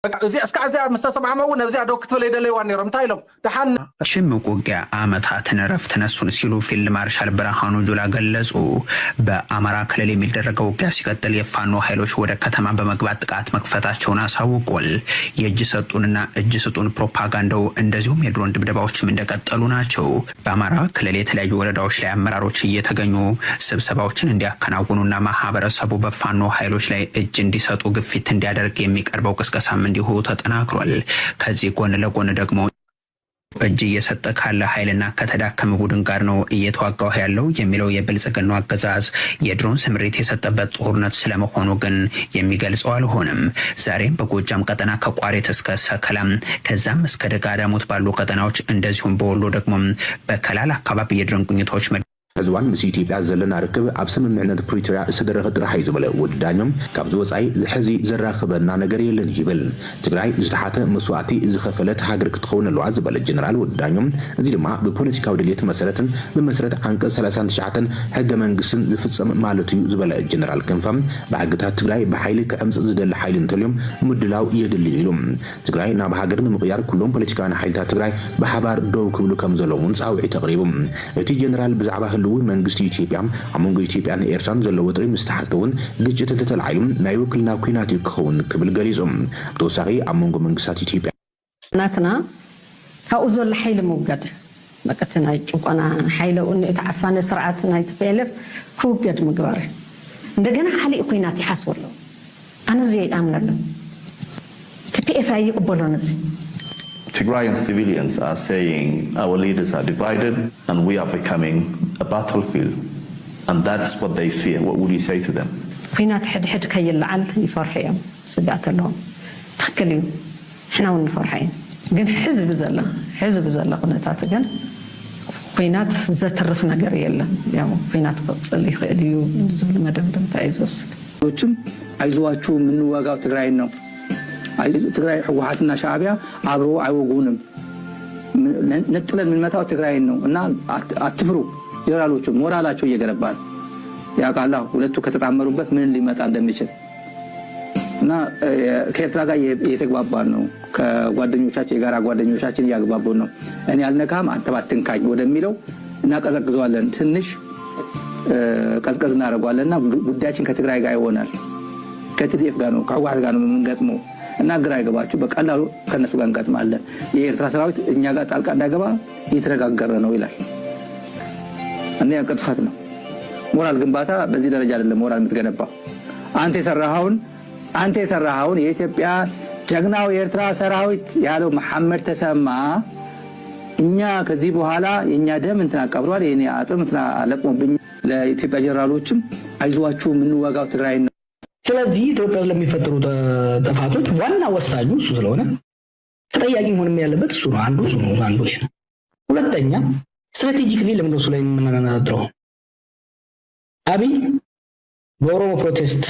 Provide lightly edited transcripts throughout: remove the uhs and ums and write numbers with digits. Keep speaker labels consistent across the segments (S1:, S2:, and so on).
S1: زي اسكعزي مستسمع مون زي دوك تولي دلي واني رمتايلم دحان
S2: ሽምቅ ውጊያ ዓመታትን ረፍት ነሱን ሲሉ ፊልድ ማርሻል ብርሃኑ ጁላ ገለጹ። በአማራ ክልል የሚደረገው ውጊያ ሲቀጥል የፋኖ ኃይሎች ወደ ከተማ በመግባት ጥቃት መክፈታቸውን አሳውቋል። የእጅ ሰጡንና እጅ ሰጡን ፕሮፓጋንዳው እንደዚሁም የድሮን ድብደባዎችም እንደቀጠሉ ናቸው። በአማራ ክልል የተለያዩ ወረዳዎች ላይ አመራሮች እየተገኙ ስብሰባዎችን እንዲያከናውኑና ማህበረሰቡ በፋኖ ኃይሎች ላይ እጅ እንዲሰጡ ግፊት እንዲያደርግ የሚቀርበው ቅስቀሳም እንዲሁ ተጠናክሯል። ከዚህ ጎን ለጎን ደግሞ እጅ እየሰጠ ካለ ኃይልና ከተዳከመ ቡድን ጋር ነው እየተዋጋው ያለው የሚለው የብልጽግናው አገዛዝ የድሮን ስምሪት የሰጠበት ጦርነት ስለመሆኑ ግን የሚገልጸው አልሆነም። ዛሬም በጎጃም ቀጠና ከቋሪት እስከ ሰከላም ከዛም እስከ ደጋዳሞት ባሉ ቀጠናዎች እንደዚሁም በወሎ ደግሞ በከላል አካባቢ የድሮን ቅኝቶች
S3: ህዝባን ምስ ኢትዮጵያ ዘለና ርክብ ኣብ ስምምዕነት ፕሪቶሪያ ዝተደረኸ ጥራይ ዝበለ ወዳኞም ካብ ዝወፃኢ ሕዚ ዘራኽበና ነገር የለን ይብል ትግራይ ዝተሓተ መስዋዕቲ ዝኸፈለት ሃገር ክትኸውን ኣለዋ ዝበለ ጀነራል ወዳኞም እዚ ድማ ብፖለቲካዊ ድሌት መሰረትን ብመሰረት አንቀጽ 39 ሕገ መንግስትን ዝፍጸም ማለት እዩ ዝበለ ጀነራል ክንፈም ብኣገታት ትግራይ ብሓይሊ ከእምፅ ዝደሊ ሓይሊ እንተልዮም ምድላው የድሊ ኢሎም ትግራይ ናብ ሃገር ንምቕያር ኩሎም ፖለቲካውያን ሓይልታት ትግራይ ብሓባር ደው ክብሉ ከም ዘለውን ፃውዒት ተቕሪቦም እቲ ጀነራል ብዛዕባ መንግስት ኢትዮጵያ አሞንጎ ኢትዮጵያን ኤርትራን ዘሎ ወጥሪ መስተሓልተውን ግጭት ተተላዓዩም ናይ ወክልና ኩናት ይክኸውን ክብል ገሊጾም ተወሳኺ አሞንጎ መንግስታት ኢትዮጵያ
S4: ናትና ካብኡ ዘሎ ሓይሊ ምውጋድ መቀትና ጭቆና ሓይሊ እተዓፋነ ስርዓት ናይ ትፈልፍ ክውገድ ምግባር እንደገና ሓሊእ ኩናት ይሓስወሎ ኣነ ዝይ ኣምናለሁ TPF ይቅበሎን
S5: Tigrayan civilians are saying our leaders are divided and we are becoming a battlefield. And that's what they fear. What would you say to them?
S4: ኩናት ሕድሕድ ከይልዓል ይፈርሑ እዮም ስጋት ኣለዎም ትክክል እዩ ሕና እውን ንፈርሑ እዮም ግን ሕዝብ ዘላ ኩነታት ግን ኩናት ዘትርፍ ነገር የለን ያው ኩናት ቅፅል ይኽእል እዩ ዝብል መደምደምታ እዩ ዝወስድ
S6: አይዟችሁ የምንዋጋው ትግራይ ነው ትግራይ ህወሓትና ሻዕቢያ አብሮ አይወጉንም ነጥለን የምንመታው ትግራይ ነው እና አትፍሩ ጀነራሎቹ ሞራላቸው እየገነባ ነው ያቃላ ሁለቱ ከተጣመሩበት ምን ሊመጣ እንደሚችል እና ከኤርትራ ጋር እየተግባባን ነው ከጓደኞቻችን የጋራ ጓደኞቻችን እያግባባን ነው እኔ አልነካም አንተ ባትንካኝ ወደሚለው እናቀዘቅዘዋለን ትንሽ ቀዝቀዝ እናደርጋለንና ጉዳያችን ከትግራይ ጋር ይሆናል ከትዲፍ ጋር ነው ከህወሓት ጋር ነው የምንገጥመው እና ግራ ይገባችሁ በቀላሉ ከነሱ ጋር እንቀጥማለን የኤርትራ ሰራዊት እኛ ጋር ጣልቃ እንዳይገባ እየተረጋገረ ነው ይላል እና ያቀጥፋት ነው ሞራል ግንባታ በዚህ ደረጃ አይደለም ሞራል የምትገነባው አንተ የሰራኸውን የኢትዮጵያ ጀግናው የኤርትራ ሰራዊት ያለው መሐመድ ተሰማ እኛ ከዚህ በኋላ የኛ ደም እንትና ቀብሯል የኔ አጥም እንትና አለቆብኝ ለኢትዮጵያ ጀነራሎችም አይዟችሁ የምንዋጋው ትግራይ ነው
S7: ስለዚህ ኢትዮጵያ ለሚፈጠሩ ጥፋቶች ዋና ወሳኙ እሱ ስለሆነ ተጠያቂ መሆን ያለበት እሱ ነው አንዱ ይሄ ሁለተኛ ስትራቴጂካሊ ለምን ነው ላይ የምንናገረው አብይ በኦሮሞ ፕሮቴስት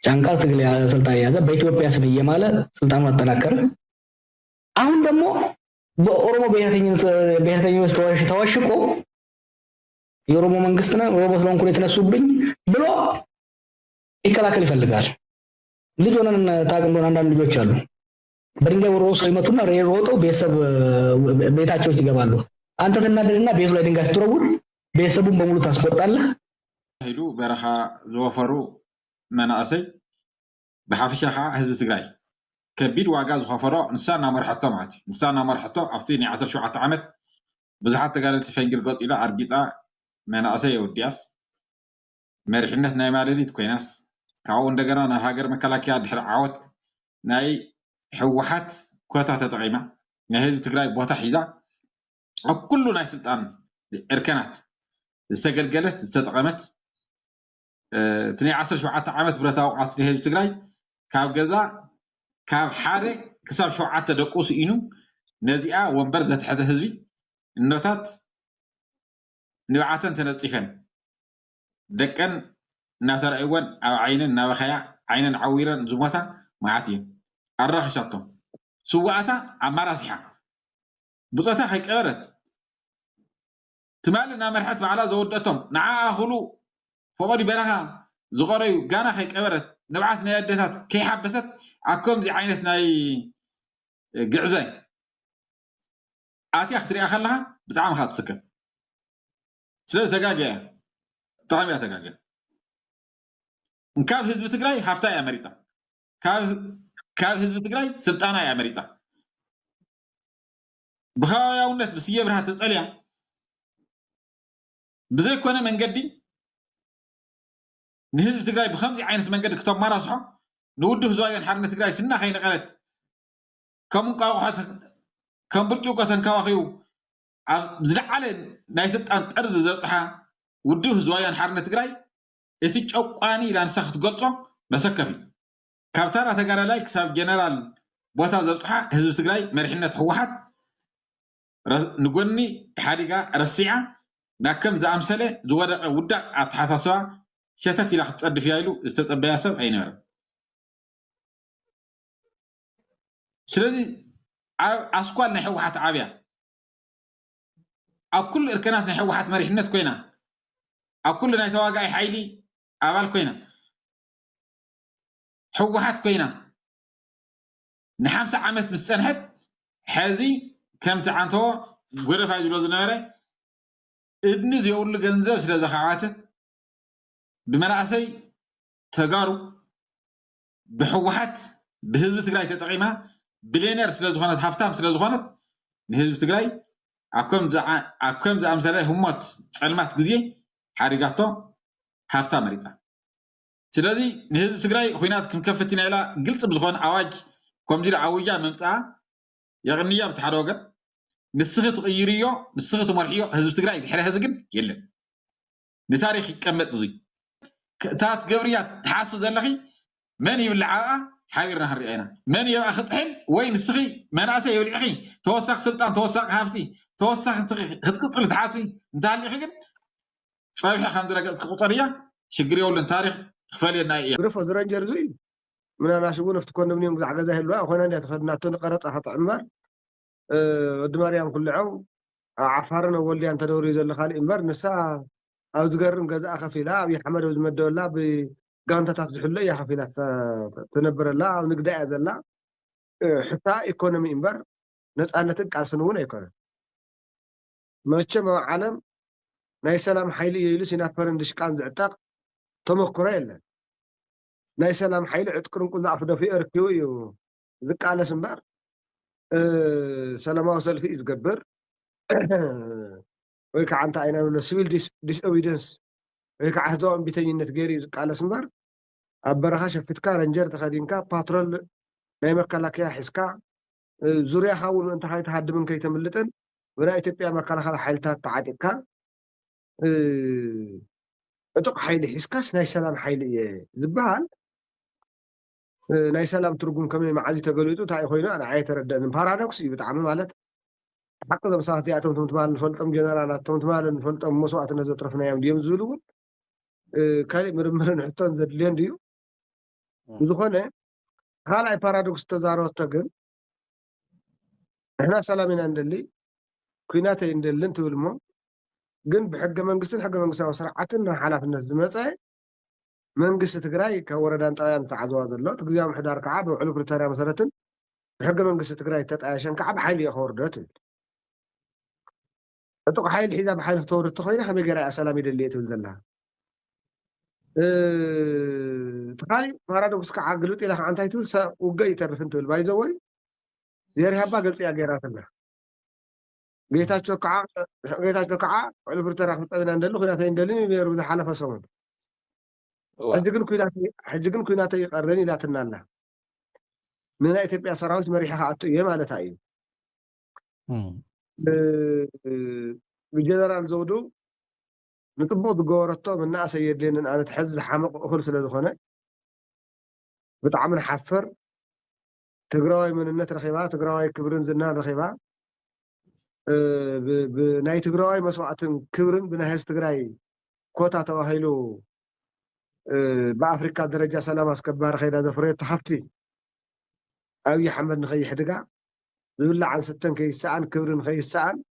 S7: ጫንቃ ትግል ስልጣን ያዘ በኢትዮጵያ ስም እየማለ ስልጣኑን አጠናከረ አሁን ደግሞ በኦሮሞ ብሔርተኝነት ተዋሽቆ የኦሮሞ መንግስት ነው ኦሮሞ ስለሆንኩ የተነሱብኝ ብሎ ይከላከል ይፈልጋል ልጅ ሆነን ታቅ እንደሆነ አንዳንድ ልጆች አሉ በድንጋይ ወሮ ሰው ይመቱና ሮጠው ቤታቸው ውስጥ ይገባሉ አንተ ተናደድና ቤቱ ላይ ድንጋይ ስትወረውር ቤተሰቡን በሙሉ ታስቆጣለህ
S8: ሄዱ በረኻ ዘወፈሩ መናእሰይ በሓፍሻኻ ህዝብ ትግራይ ከቢድ ዋጋ ዝኸፈሮ ንሳና መርሐቶ ማለት ንሳና መርሐቶ ኣብቲ ናይ 17 ዓመት ብዙሓት ተጋደልቲ ፈንግል ገጥ ኢላ ኣርጊጣ መናእሰይ የውድያስ መሪሕነት ናይ ማለሊት ኮይናስ ካው እንደገና ናይ ሃገር መከላከያ ድሕሪ ዓወት ናይ ህወሓት ኮታ ተጠቂማ ናይ ህዝብ ትግራይ ቦታ ሒዛ ኣብ ኩሉ ናይ ስልጣን እርከናት ዝተገልገለት ዝተጠቀመት እቲ ናይ 17 ዓመት ብረታዊ ቃልሲ ናይ ህዝብ ትግራይ ካብ ገዛ ካብ ሓደ ክሳብ 7 ደቁሱ ኢኑ ነዚኣ ወንበር ዘትሕዘ ህዝቢ እኖታት ንባዓተን ተነፂፈን ደቀን እናተረእወን ኣብ ዓይነን እናበኸያ ዓይነን ዓዊረን ዝሞታ ማዓት እዩ ኣራኽሻቶም ስዋእታ ኣማራሲሓ ብፆታ ከይቀበረት ትማል እና መርሐት ባዕላ ዘወደቶም ንዓኣ ኩሉ ፈቐዲ በረኻ ዝቆረዩ ጋና ከይቀበረት نبعث نيادتات كي حبست أكم زي عينت ناي قعزين آتي أختري أخلها بتعام خاط سكن سلسة دقاقة طعم يا دقاقة كاب حزب تግራይ ሃፍታ እያ መሪጣ ካብ ህዝቢ ትግራይ ስልጣና እያ መሪጣ ብኸባቢያውነት ብስየ ብርሃ ተጸልያ ብዘይኮነ መንገዲ ንህዝቢ ትግራይ ብከምዚ ዓይነት መንገዲ ክተማራስሖ ንውድብ ህዝባውያን ሓርነት ትግራይ ስና ከይነቐለት ከም ቃቑሖት ከም ብርጭቆ ተንከባኺቡ ኣብ ዝለዓለ ናይ ስልጣን ጠርዚ ዘብፅሓ ውድብ ህዝባውያን ሓርነት ትግራይ እቲ ጨቋኒ ላንሳ ክትገልጾ መሰከፊ ካብታራ ተጋዳላይ ክሳብ ጀነራል ቦታ ዘብፅሓ ህዝቢ ትግራይ መሪሕነት ህወሓት ንጎኒ ሓዲጋ ረሲዓ ናከም ዝኣምሰለ ዝወደቀ ውዳቅ ኣተሓሳስባ ሸተት ኢላ ክትፀድፍ እያ ኢሉ ዝተፀበያ ሰብ ኣይነበረን ስለዚ ኣብ ኣስኳል ናይ ህወሓት ዓብያ ኣብ ኩሉ እርከናት ናይ ህወሓት መሪሕነት ኮይና ኣብ ኩሉ ናይ ተዋጋኢ ሓይሊ أبال كوينا حوحات كوينا نحمس عامت مستنحت حذي كم تعنتو غرف هاي جلوز ناره ابني يقول له جنزب سلا زخاعته بمرأسي تجارو بحوحات بحزب تجري تتقيمها بلينر سلا زخانة هفتام سلا زخانة بحزب تجري أكم ذا أمثلة همات علمات جدية حركاته هافتا مريضة. سلذي نهزب تجري خوينات كم كفتنا إلى قلت بزخون عواج كم دير عوجة ممتعة يغنية بتحرقة نسخة غيرية نسخة مرحية هزب تجري بحلا هزقن يلا نتاريخ كمل تزي تات قبريات تحاسو زلخي من يبلعها حاجرنا هالرئينا من يأخذ حين وين السخي من أسي يبلع أخي توسخ سلطان توسخ هافتي توسخ السخي هتقصل تحاسوي انتهى اللي خير صحيح الحمد لله قطرية شجري ولا تاريخ خفالي النائية
S9: رفض زرنجر زي من أنا شو نفتكر نبني مزع جزاه الله أخونا اللي أخذنا تنقرط أحط عمر دماريام كل عو عفارنا واللي أنت دوري زل خالي إمبر نساء أو زجرم جزاء خفيلة أبي حمد وزمد الله بقانت تصلح الله يا خفيلة تنبر الله ونقدأ زلا حتى إيكونومي إمبر نسألنا تلك على سنوون إيكونومي ما تشمع عالم ناي سلام حيلي يلو سينافرن دشكان زعتاق تمكرا يلا ناي سلام حيلي عتكرن كل عفدا في اركيو ذك على سنبار سلام وصل في يتقبر ويك عنتا عينا ولا سيفيل ديس اويدنس ويك عهدوان بيتينت غيري ذك على سنبار ابرخا شفتكا رنجر تخدينكا باترول ناي مكلاكيا حسكا زوريا خاول انت حيت حد من كي تملتن ولا إثيوبيا مكلاخا حيلتات تعاتكا أتوقع حيلي حسكاس ناي سلام حيلي زبال ناي سلام ترجم كمان معادي تقوليتو تاي خوينا أنا عايت ردان بارادوكسي بتعامل مالت حق ذا مساحتي أتوم تمتمال نفلتم جنرالات تمتمال نفلتم مسوات نزل طرفنا يوم ديم زولون كالي مرمرن حتى نزل لين ديو وزخونه هالاي بارادوكس تزارات تقن إحنا سلامنا ندلي كيناتي ندلي انتو المو ግን ብሕገ መንግስትን ሕገ መንግስታዊ ስርዓትን ሓላፍነት ዝመፀ መንግስቲ ትግራይ ካብ ወረዳን ጣብያን ተዓዘዋ ዘሎ እቲ ግዜያዊ ምሕዳር ከዓ ብውዕሉ ክሪተርያ መሰረትን ብሕገ መንግስቲ ትግራይ ተጣየሸን ከዓ ብሓይሊ የኸወርደት እጡቕ ሓይሊ ሒዛ ብሓይሊ ክትወርድ ተኮይና ከመይ ገይራ ሰላም ይደሊ ትብል ዘላ ተኻሊእ ፓራዶክስ ከዓ ግልጥ ኢላ ከዓ እንታይ ትብል ውግእ ይተርፍን ትብል ባይዘወይ የርሃባ ገልፂያ ገይራትላ ጌታቸው ከዓ ዕሉ ፍርተራ ክጠብና እንደሉ ኩናተይ እንደልን ነይሩ ዝሓለፈ ሰሙን ሕጂ ግን ኩናተይ ይቀረን ኢላትና ኣላ ንናይ ኢትዮጵያ ሰራዊት መሪሓ ኣቱ እየ ማለታ እዩ ብጀነራል ዘውዱ ንጥቡቅ ዝገበረቶ መናእሰይ የድልየንን ኣነ ሕዝቢ ሓመቕ እኹል ስለዝኾነ ብጣዕሚ ንሓፍር ትግራዋይ መንነት ረኺባ ትግራዋይ ክብርን ዝናን ረኺባ بناي تجراي مسوعة كبرن بناهز تجراي كوتا تواهيلو بأفريقيا درجة سلام أسكبار خير هذا فريق تحفتي أو يحمد نخي حدقة يقول عن ستن كي ساعن كبرن خي ساعن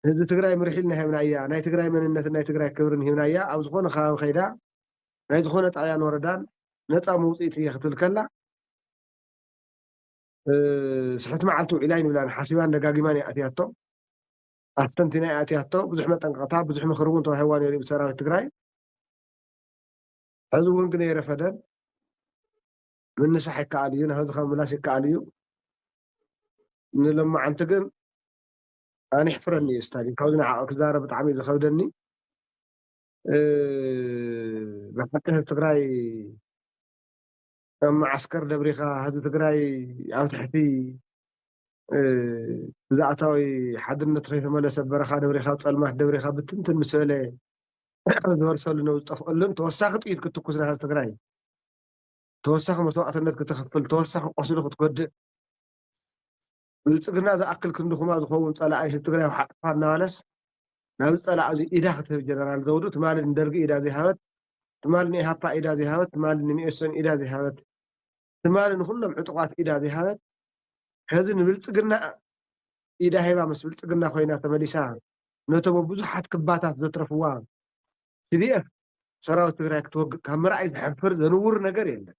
S9: هذا تجراي مرحلنا هنا إياه ناي تجراي من النت ناي تجراي كبرن هنا إياه أو زخون خام خيدا ናይ ዝኾነ ጣብያን ወረዳን ነፃ መውፅኢት እየ ክትብል ከላ ስሕት መዓልቲ ውዒላ ይንብላን ሓሲባን ደጋጊማን ይኣትያቶ ኣስተንቲና ይኣትያቶ ብዙሕ መጠንቀቕታ ብዙሕ ምክሪ እውን ተዋሂብዋ ነይሩ ብሰራዊት ትግራይ ሕዚ እውን ግን የረፈደን ምንሳሕ ይከኣል እዩ ናብዚ ካብ ምላስ ይከኣል እዩ ንሎማዓንቲ ግን ኣነ ይሕፍረኒ እዩ ስታድዮም ካብዚ ንዓቐ ክዛረብ ብጣዕሚ እዩ ዝከብደኒ ብሓቂ ህዝቢ ትግራይ ኣብ ማዓስከር ደብሪኻ ህዝቢ ትግራይ ኣብ ትሕቲ ብዛእታዊ ሓድነት ከይተመለሰ በረኻ ደብሪኻ ፀልማት ደብሪኻ ብትንትን ምስ በለ ዝበርሰሉ ነው ዝጠፍቀሉን ተወሳኺ ጥይት ክትኩስ ናይ ህዝቢ ትግራይ ተወሳኺ መስዋዕትነት ክትኽፍል ተወሳኺ ቆስሉ ክትጎድእ ብልፅግና ዝኣክል ክንድኹማ ዝኸውን ፀላኣይ ህዝቢ ትግራይ ሓጥፋ እናበለስ ናብ ፀላእ እዚ ኢዳ ክትህብ ጀነራል ዘውዱ ትማሊ ንደርጊ ኢዳ ዘይሃበት ትማሊ ንኢሃፓ ኢዳ ዘይሃበት ትማሊ ንሚኤሶን ኢዳ ዘይሃበት ትማሊ ንኩሎም ዕጡቋት ኢዳ ዘይሃበት ሕዚ ንብልፅግና ኢዳ ሂባ ምስ ብልፅግና ኮይና ተመሊሳ ነቶም ብዙሓት ክባታት ዘትረፍዋ TDF ሰራዊት ትግራይ ክትወግእ ካብ ምርኣይ ዝሕፍር ዘንውር ነገር የለን